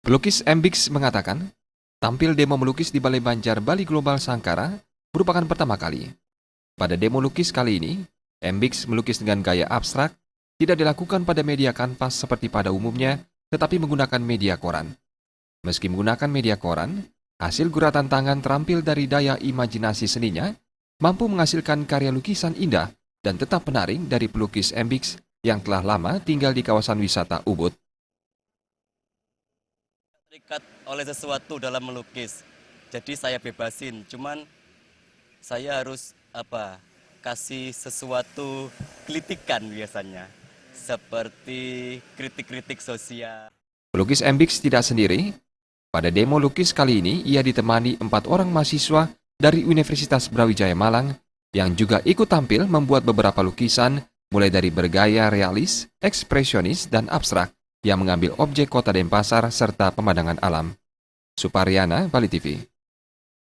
Pelukis Mbix mengatakan, tampil demo melukis di Balai Banjar Bali Global Sangkara merupakan pertama kali. Pada demo lukis kali ini, Mbix melukis dengan gaya abstrak, tidak dilakukan pada media kanvas seperti pada umumnya, tetapi menggunakan media koran. Meski menggunakan media koran, hasil guratan tangan terampil dari daya imajinasi seninya, mampu menghasilkan karya lukisan indah dan tetap menarik dari pelukis Mbix yang telah lama tinggal di kawasan wisata Ubud. Terikat oleh sesuatu dalam melukis. Jadi saya bebasin, cuman saya harus kasih sesuatu kritikan biasanya. Seperti kritik-kritik sosial. Pelukis Mbix tidak sendiri. Pada demo lukis kali ini, ia ditemani 4 orang mahasiswa dari Universitas Brawijaya Malang yang juga ikut tampil membuat beberapa lukisan mulai dari bergaya realis, ekspresionis, dan abstrak yang mengambil objek kota Denpasar serta pemandangan alam. Supariana, Bali TV.